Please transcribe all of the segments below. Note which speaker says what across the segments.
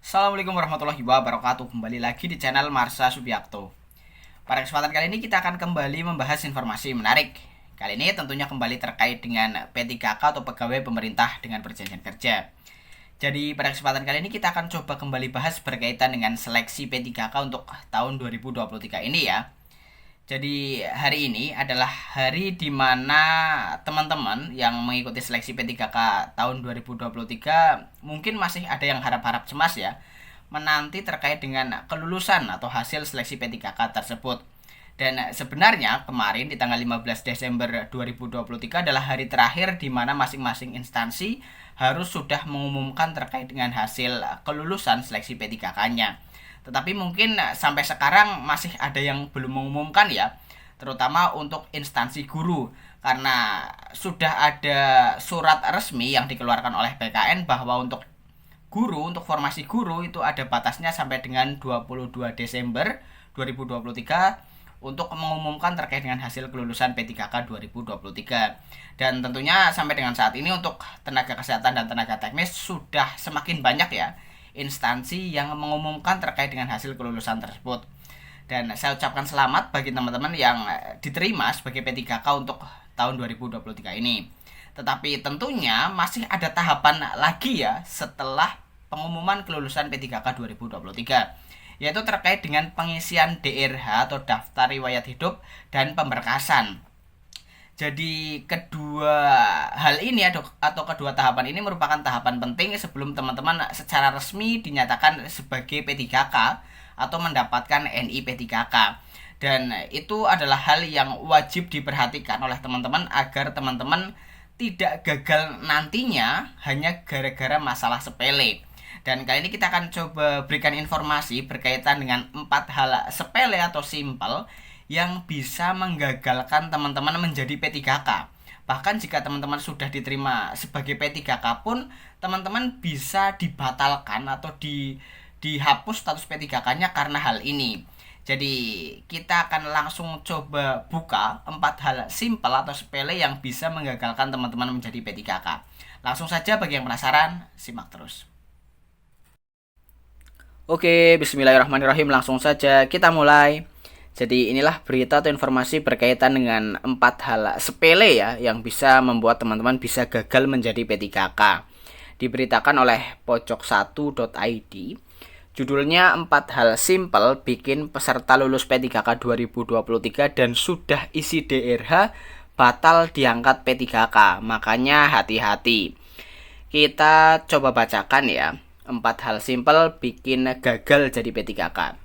Speaker 1: Assalamualaikum warahmatullahi wabarakatuh. Kembali lagi di channel Marsha Subiakto. Pada kesempatan kali ini kita akan kembali membahas informasi menarik. Kali ini tentunya kembali terkait dengan P3K atau pegawai pemerintah dengan perjanjian kerja. Jadi pada kesempatan kali ini kita akan coba kembali bahas berkaitan dengan seleksi P3K untuk tahun 2023 ini ya. Jadi hari ini adalah hari di mana teman-teman yang mengikuti seleksi P3K tahun 2023 mungkin masih ada yang harap-harap cemas ya, menanti terkait dengan kelulusan atau hasil seleksi P3K tersebut. Dan sebenarnya kemarin di tanggal 15 Desember 2023 adalah hari terakhir di mana masing-masing instansi harus sudah mengumumkan terkait dengan hasil kelulusan seleksi P3K-nya. Tetapi mungkin sampai sekarang masih ada yang belum mengumumkan ya, terutama untuk instansi guru, karena sudah ada surat resmi yang dikeluarkan oleh BKN bahwa untuk guru, untuk formasi guru itu ada batasnya sampai dengan 22 Desember 2023 untuk mengumumkan terkait dengan hasil kelulusan P3K 2023. Dan tentunya sampai dengan saat ini untuk tenaga kesehatan dan tenaga teknis sudah semakin banyak ya instansi yang mengumumkan terkait dengan hasil kelulusan tersebut. Dan saya ucapkan selamat bagi teman-teman yang diterima sebagai P3K untuk tahun 2023 ini. Tetapi tentunya masih ada tahapan lagi ya setelah pengumuman kelulusan P3K 2023, yaitu terkait dengan pengisian DRH atau daftar riwayat hidup dan pemberkasan. Jadi kedua hal ini atau kedua tahapan ini merupakan tahapan penting sebelum teman-teman secara resmi dinyatakan sebagai P3K atau mendapatkan NI P3K. Dan itu adalah hal yang wajib diperhatikan oleh teman-teman agar teman-teman tidak gagal nantinya hanya gara-gara masalah sepele. Dan kali ini kita akan coba berikan informasi berkaitan dengan 4 hal sepele atau simple yang bisa menggagalkan teman-teman menjadi P3K. Bahkan jika teman-teman sudah diterima sebagai P3K pun, teman-teman bisa dibatalkan atau dihapus status P3K-nya karena hal ini. Jadi kita akan langsung coba buka 4 hal simple atau sepele yang bisa menggagalkan teman-teman menjadi P3K. Langsung saja bagi yang penasaran, simak terus. Oke, bismillahirrahmanirrahim, langsung saja kita mulai. Jadi inilah berita atau informasi berkaitan dengan 4 hal sepele ya yang bisa membuat teman-teman bisa gagal menjadi P3K. Diberitakan oleh pojok1.id. Judulnya 4 hal simple bikin peserta lulus P3K 2023 dan sudah isi DRH batal diangkat P3K. Makanya hati-hati. Kita coba bacakan ya. 4 hal simple bikin gagal jadi P3K.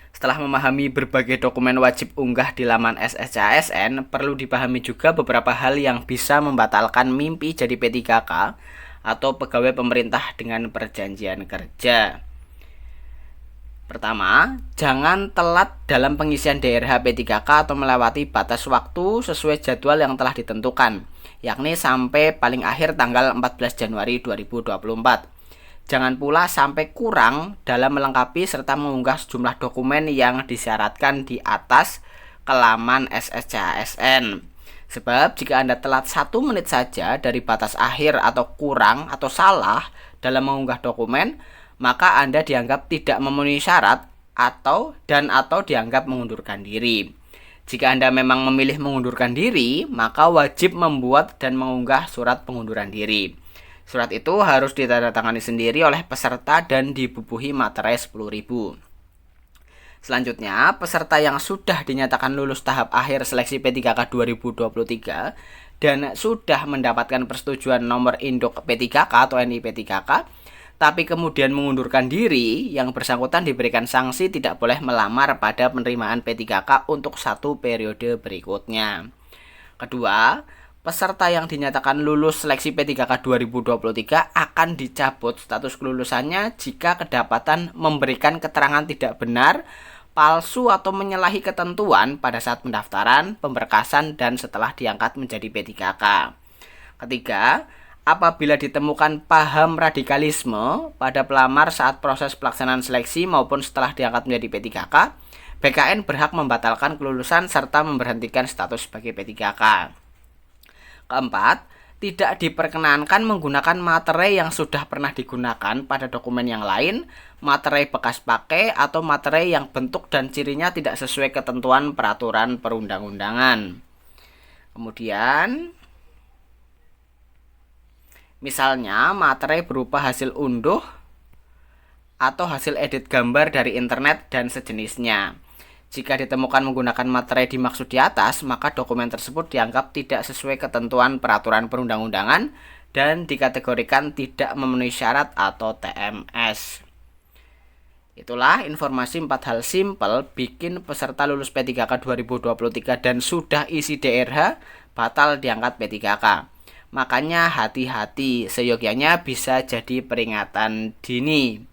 Speaker 1: Setelah memahami berbagai dokumen wajib unggah di laman SSCASN, perlu dipahami juga beberapa hal yang bisa membatalkan mimpi jadi P3K atau pegawai pemerintah dengan perjanjian kerja. Pertama, jangan telat dalam pengisian DRH P3K atau melewati batas waktu sesuai jadwal yang telah ditentukan, yakni sampai paling akhir tanggal 14 Januari 2024. Jangan pula sampai kurang dalam melengkapi serta mengunggah sejumlah dokumen yang disyaratkan di atas ke laman SSCASN. Sebab jika Anda telat 1 menit saja dari batas akhir atau kurang atau salah dalam mengunggah dokumen, maka Anda dianggap tidak memenuhi syarat atau dianggap mengundurkan diri. Jika Anda memang memilih mengundurkan diri, maka wajib membuat dan mengunggah surat pengunduran diri. Surat itu harus ditandatangani sendiri oleh peserta dan dibubuhi materai 10.000. Selanjutnya, peserta yang sudah dinyatakan lulus tahap akhir seleksi P3K 2023 dan sudah mendapatkan persetujuan nomor induk P3K atau NI P3K, tapi kemudian mengundurkan diri, yang bersangkutan diberikan sanksi tidak boleh melamar pada penerimaan P3K untuk 1 periode berikutnya. Kedua, peserta yang dinyatakan lulus seleksi P3K 2023 akan dicabut status kelulusannya jika kedapatan memberikan keterangan tidak benar, palsu atau menyalahi ketentuan pada saat pendaftaran, pemberkasan, dan setelah diangkat menjadi P3K. Ketiga, apabila ditemukan paham radikalisme pada pelamar saat proses pelaksanaan seleksi maupun setelah diangkat menjadi P3K, BKN berhak membatalkan kelulusan serta memberhentikan status sebagai P3K. Keempat, tidak diperkenankan menggunakan materai yang sudah pernah digunakan pada dokumen yang lain, materai bekas pakai, atau materai yang bentuk dan cirinya tidak sesuai ketentuan peraturan perundang-undangan. Kemudian, misalnya materai berupa hasil unduh atau hasil edit gambar dari internet dan sejenisnya. Jika ditemukan menggunakan materai dimaksud di atas, maka dokumen tersebut dianggap tidak sesuai ketentuan peraturan perundang-undangan dan dikategorikan tidak memenuhi syarat atau TMS. Itulah informasi 4 hal simpel bikin peserta lulus P3K 2023 dan sudah isi DRH batal diangkat P3K. Makanya hati-hati, seyogyanya bisa jadi peringatan dini.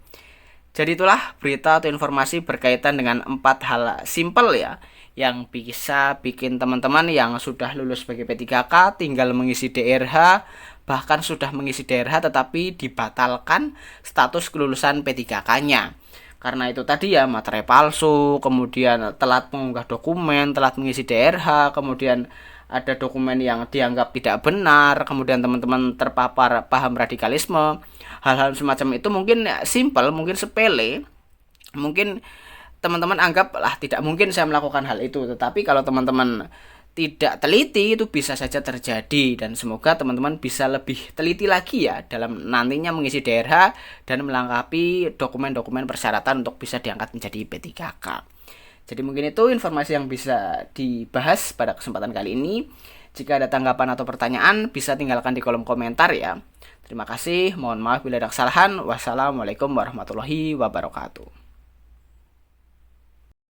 Speaker 1: Jadi itulah berita atau informasi berkaitan dengan 4 hal simpel ya, yang bisa bikin teman-teman yang sudah lulus sebagai P3K tinggal mengisi DRH, bahkan sudah mengisi DRH tetapi dibatalkan status kelulusan P3K-nya. Karena itu tadi ya, materai palsu, kemudian telat mengunggah dokumen, telat mengisi DRH, kemudian ada dokumen yang dianggap tidak benar, kemudian teman-teman terpapar paham radikalisme. Hal-hal semacam itu mungkin simpel, mungkin sepele, mungkin teman-teman anggap lah tidak mungkin saya melakukan hal itu. Tetapi kalau teman-teman tidak teliti, itu bisa saja terjadi. Dan semoga teman-teman bisa lebih teliti lagi ya dalam nantinya mengisi DRH dan melengkapi dokumen-dokumen persyaratan untuk bisa diangkat menjadi P3K. Jadi mungkin itu informasi yang bisa dibahas pada kesempatan kali ini. Jika ada tanggapan atau pertanyaan, bisa tinggalkan di kolom komentar ya. Terima kasih, mohon maaf bila ada kesalahan. Wassalamualaikum warahmatullahi wabarakatuh.